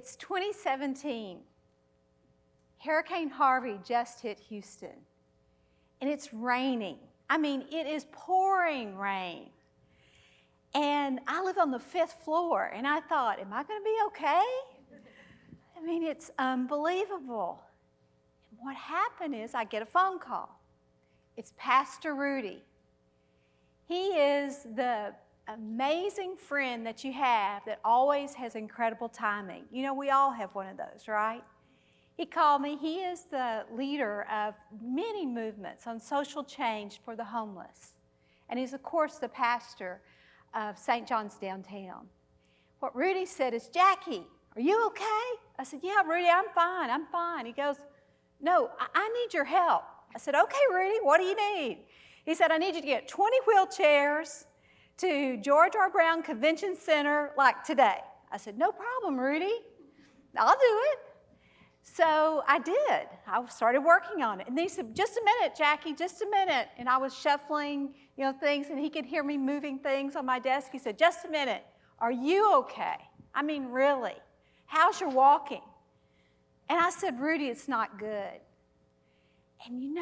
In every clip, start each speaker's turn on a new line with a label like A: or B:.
A: It's 2017. Hurricane Harvey just hit Houston, and it's raining. I mean, it is pouring rain. And I live on the 5th floor, and I thought, am I going to be okay? I mean, it's unbelievable. And what happened is I get a phone call. It's Pastor Rudy. He is the amazing friend that you have that always has incredible timing. You know, we all have one of those, right? He called me. He is the leader of many movements on social change for the homeless. And he's, of course, the pastor of St. John's downtown. What Rudy said is, Jackie, are you okay? I said, yeah, Rudy, I'm fine. He goes, no, I need your help. I said, okay, Rudy, what do you need? He said, I need you to get 20 wheelchairs to George R. Brown Convention Center like today. I said, no problem, Rudy. I'll do it. So I did. I started working on it. And he said, just a minute, Jackie, just a minute. And I was shuffling, things, and he could hear me moving things on my desk. He said, just a minute. Are you okay? I mean, really? How's your walking? And I said, Rudy, it's not good. And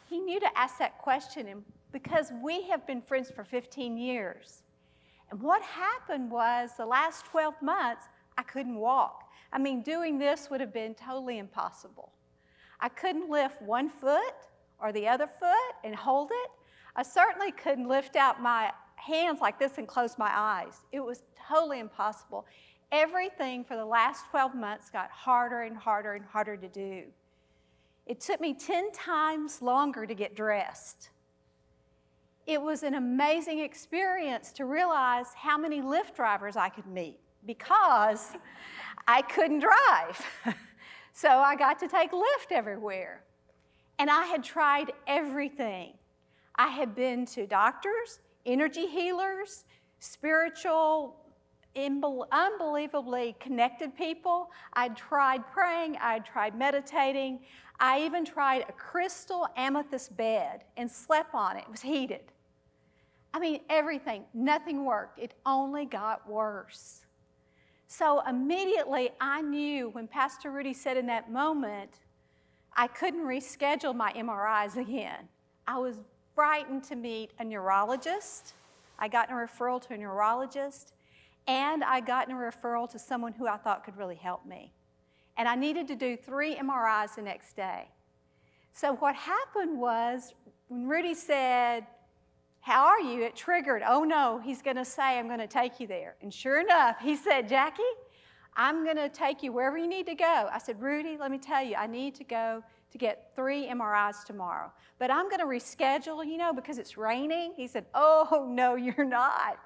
A: he knew to ask that question because we have been friends for 15 years. And what happened was the last 12 months, I couldn't walk. I mean, doing this would have been totally impossible. I couldn't lift one foot or the other foot and hold it. I certainly couldn't lift out my hands like this and close my eyes. It was totally impossible. Everything for the last 12 months got harder and harder and harder to do. It took me 10 times longer to get dressed. It was an amazing experience to realize how many Lyft drivers I could meet because I couldn't drive. So I got to take Lyft everywhere. And I had tried everything. I had been to doctors, energy healers, spiritual, unbelievably connected people. I'd tried praying, I'd tried meditating. I even tried a crystal amethyst bed and slept on it. It was heated. I mean, everything, nothing worked. It only got worse. So immediately I knew when Pastor Rudy said in that moment, I couldn't reschedule my MRIs again. I was frightened to meet a neurologist. I got a referral to a neurologist, and I got a referral to someone who I thought could really help me. And I needed to do 3 MRIs the next day. So what happened was when Rudy said, how are you? It triggered, oh no, he's going to say, I'm going to take you there. And sure enough, he said, Jackie, I'm going to take you wherever you need to go. I said, Rudy, let me tell you, I need to go to get 3 MRIs tomorrow. But I'm going to reschedule, because it's raining. He said, oh, no, you're not.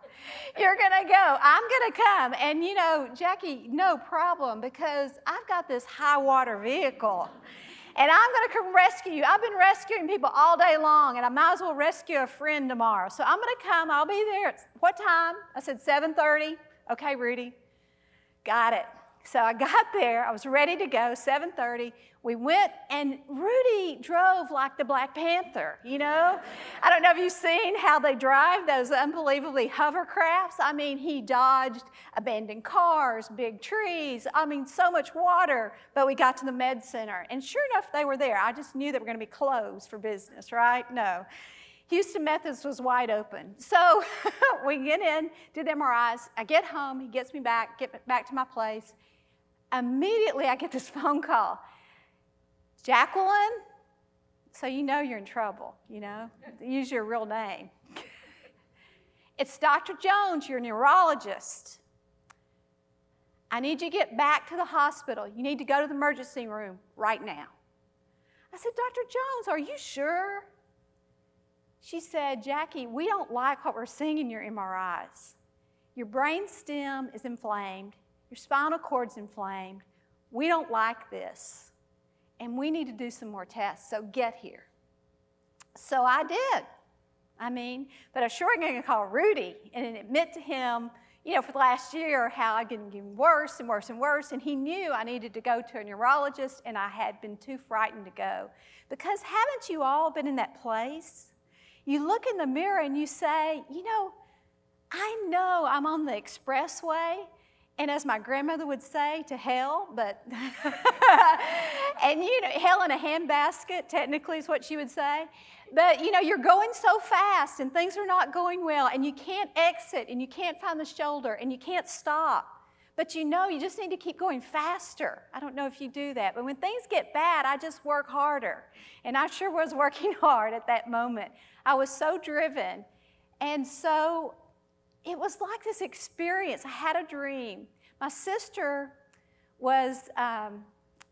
A: You're going to go. I'm going to come. And, Jackie, no problem, because I've got this high water vehicle. And I'm going to come rescue you. I've been rescuing people all day long, and I might as well rescue a friend tomorrow. So I'm going to come. I'll be there. At what time? I said 7:30. Okay, Rudy. Got it. So I got there. I was ready to go, 7:30. We went, and Rudy drove like the Black Panther, I don't know if you've seen how they drive those unbelievably hovercrafts. I mean, he dodged abandoned cars, big trees, so much water. But we got to the med center, and sure enough, they were there. I just knew they were going to be closed for business, right? No. Houston Methodist was wide open. So we get in, do the MRIs. I get home. He gets me back, get back to my place. Immediately, I get this phone call. Jacqueline, so you're in trouble, Use your real name. It's Dr. Jones, your neurologist. I need you to get back to the hospital. You need to go to the emergency room right now. I said, Dr. Jones, are you sure? She said, Jackie, we don't like what we're seeing in your MRIs. Your brain stem is inflamed. Your spinal cord's inflamed. We don't like this. And we need to do some more tests, so get here. So I did. But I was sure going to call Rudy and admit to him, for the last year how I'd been getting worse and worse and worse. And he knew I needed to go to a neurologist, and I had been too frightened to go. Because haven't you all been in that place? You look in the mirror and you say, I know I'm on the expressway, And as my grandmother would say, to hell, but, and hell in a handbasket, technically is what she would say. But, you're going so fast and things are not going well and you can't exit and you can't find the shoulder and you can't stop. But you just need to keep going faster. I don't know if you do that, but when things get bad, I just work harder. And I sure was working hard at that moment. I was so driven. And so it was like this experience. I had a dream. My sister was,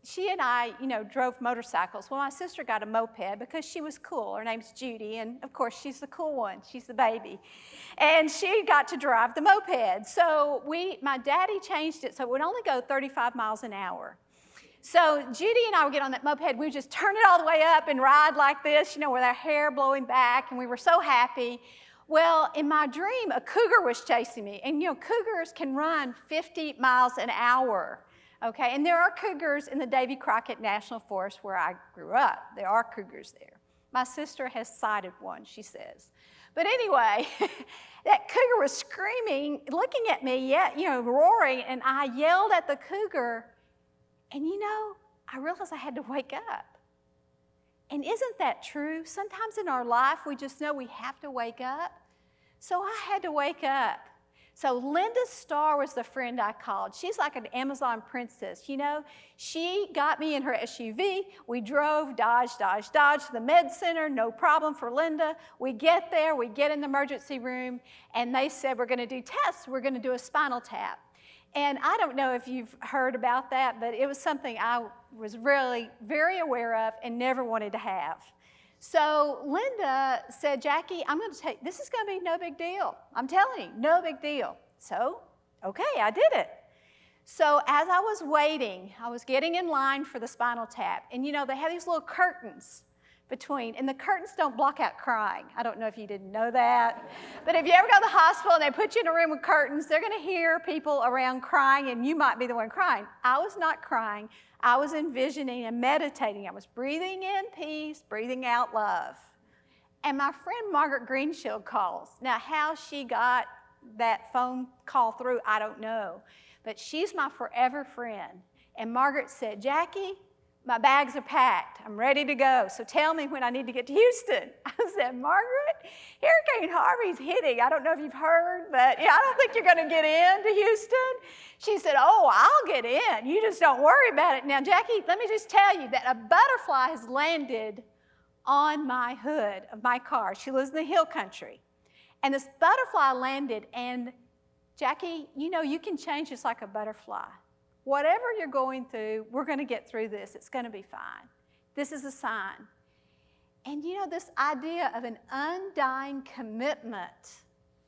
A: she and I, drove motorcycles. Well, my sister got a moped because she was cool. Her name's Judy, and of course, she's the cool one. She's the baby. And she got to drive the moped. So my daddy changed it so it would only go 35 miles an hour. So Judy and I would get on that moped. We would just turn it all the way up and ride like this, with our hair blowing back, and we were so happy. Well, in my dream, a cougar was chasing me. And, cougars can run 50 miles an hour. Okay, and there are cougars in the Davy Crockett National Forest where I grew up. There are cougars there. My sister has sighted one, she says. But anyway, that cougar was screaming, looking at me, roaring, and I yelled at the cougar, and I realized I had to wake up. And isn't that true? Sometimes in our life, we just know we have to wake up. So I had to wake up. So Linda Starr was the friend I called. She's like an Amazon princess, She got me in her SUV. We drove, dodge to the med center, no problem for Linda. We get there, we get in the emergency room, and they said, we're gonna do tests. We're gonna do a spinal tap. And I don't know if you've heard about that, but it was something I was really very aware of and never wanted to have. So Linda said, Jackie, this is going to be no big deal. I'm telling you, no big deal. So, okay, I did it. So as I was waiting, I was getting in line for the spinal tap. And they have these little curtains between, and the curtains don't block out crying. I don't know if you didn't know that. But if you ever go to the hospital and they put you in a room with curtains, they're going to hear people around crying, and you might be the one crying. I was not crying. I was envisioning and meditating. I was breathing in peace, breathing out love. And my friend Margaret Greenshield calls. Now, how she got that phone call through, I don't know. But she's my forever friend. And Margaret said, Jackie, my bags are packed. I'm ready to go. So tell me when I need to get to Houston. I said, Margaret, Hurricane Harvey's hitting. I don't know if you've heard, but I don't think you're going to get into Houston. She said, oh, I'll get in. You just don't worry about it. Now, Jackie, let me just tell you that a butterfly has landed on my hood of my car. She lives in the hill country. And this butterfly landed, and Jackie, you can change just like a butterfly. Whatever you're going through, we're going to get through this. It's going to be fine. This is a sign. And this idea of an undying commitment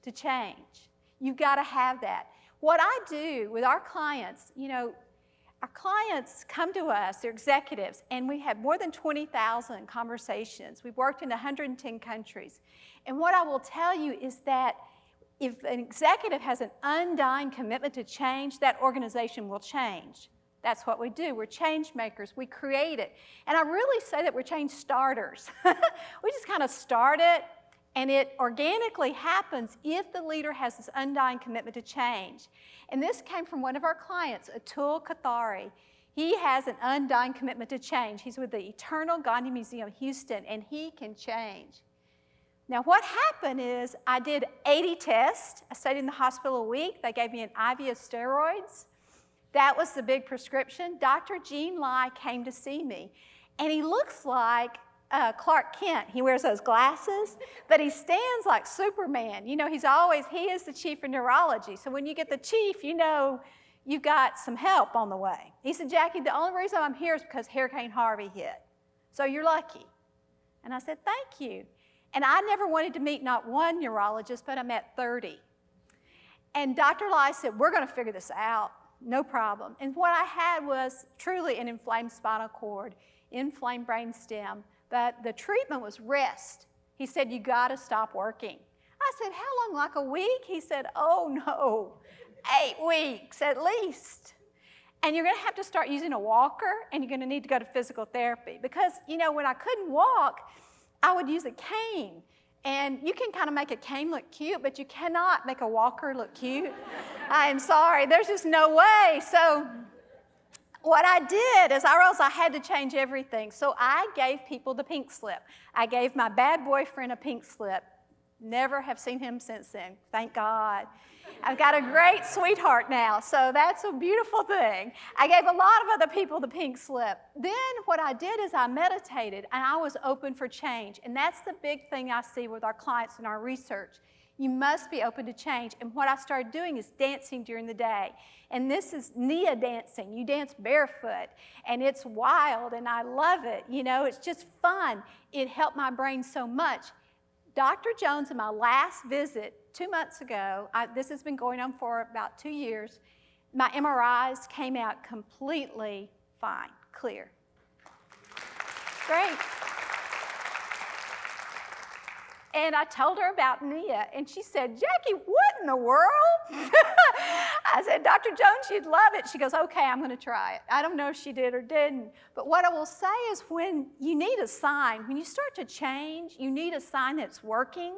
A: to change, you've got to have that. What I do with our clients, our clients come to us, they're executives, and we have more than 20,000 conversations. We've worked in 110 countries. And what I will tell you is that if an executive has an undying commitment to change, that organization will change. That's what we do. We're change makers. We create it. And I really say that we're change starters. We just kind of start it, and it organically happens if the leader has this undying commitment to change. And this came from one of our clients, Atul Kathari. He has an undying commitment to change. He's with the Eternal Gandhi Museum, Houston, and he can change. Now, what happened is I did 80 tests. I stayed in the hospital a week. They gave me an IV of steroids. That was the big prescription. Dr. Gene Lai came to see me, and he looks like Clark Kent. He wears those glasses, but he stands like Superman. He is the chief of neurology. So when you get the chief, you've got some help on the way. He said, Jackie, the only reason I'm here is because Hurricane Harvey hit. So you're lucky. And I said, thank you. And I never wanted to meet not one neurologist, but I met 30. And Dr. Lyles said, we're going to figure this out, no problem. And what I had was truly an inflamed spinal cord, inflamed brainstem, but the treatment was rest. He said, you got to stop working. I said, how long, like a week? He said, oh no, 8 weeks at least. And you're going to have to start using a walker, and you're going to need to go to physical therapy. Because, when I couldn't walk, I would use a cane. And you can kind of make a cane look cute, but you cannot make a walker look cute. I am sorry. There's just no way. So what I did is I realized I had to change everything. So I gave people the pink slip. I gave my bad boyfriend a pink slip. Never have seen him since then, thank God. I've got a great sweetheart now, so that's a beautiful thing. I gave a lot of other people the pink slip. Then what I did is I meditated, and I was open for change. And that's the big thing I see with our clients in our research. You must be open to change. And what I started doing is dancing during the day. And this is Nia dancing. You dance barefoot, and it's wild, and I love it. You know, it's just fun. It helped my brain so much. Dr. Jones, in my last visit 2 months ago, this has been going on for about 2 years, my MRIs came out completely fine, clear. Great. And I told her about Nia, and she said, Jackie, what in the world? I said, Dr. Jones, you'd love it. She goes, okay, I'm going to try it. I don't know if she did or didn't. But what I will say is when you need a sign, when you start to change, you need a sign that's working.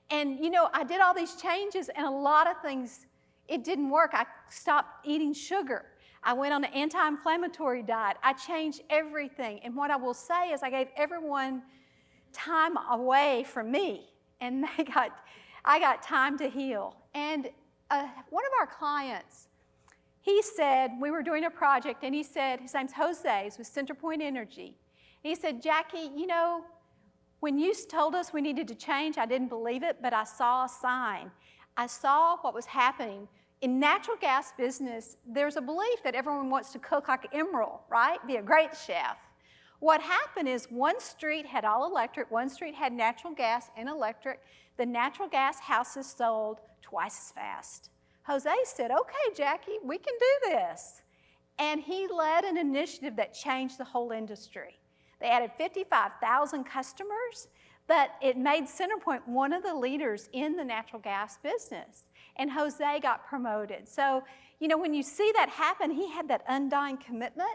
A: And, you know, I did all these changes, and a lot of things, it didn't work. I stopped eating sugar. I went on an anti-inflammatory diet. I changed everything. And what I will say is I gave everyone time away from me, and I got time to heal. And one of our clients, he said, we were doing a project, and he said, his name's Jose, he's with Centerpoint Energy. And he said, Jackie, you know, when you told us we needed to change, I didn't believe it, but I saw a sign. I saw what was happening. In natural gas business, there's a belief that everyone wants to cook like Emerald, right? Be a great chef. What happened is one street had all electric, one street had natural gas and electric. The natural gas houses sold twice as fast. Jose said, okay, Jackie, we can do this. And he led an initiative that changed the whole industry. They added 55,000 customers, but it made Centerpoint one of the leaders in the natural gas business. And Jose got promoted. So, you know, when you see that happen, he had that undying commitment.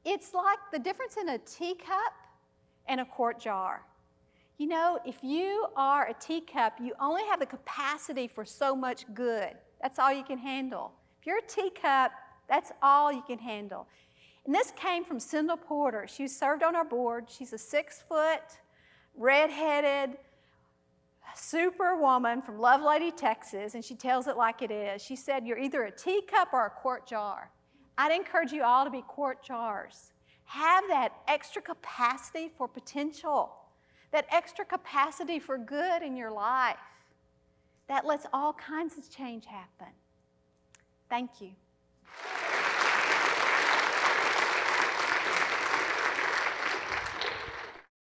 A: It's like the difference in a teacup and a quart jar. You know, if you are a teacup, you only have the capacity for so much good. That's all you can handle. If you're a teacup, that's all you can handle. And this came from Cinda Porter. She served on our board. She's a 6-foot, red-headed, super woman from Lovelady, Texas, and she tells it like it is. She said, you're either a teacup or a quart jar. I'd encourage you all to be quart jars. Have that extra capacity for potential, that extra capacity for good in your life. That lets all kinds of change happen. Thank you.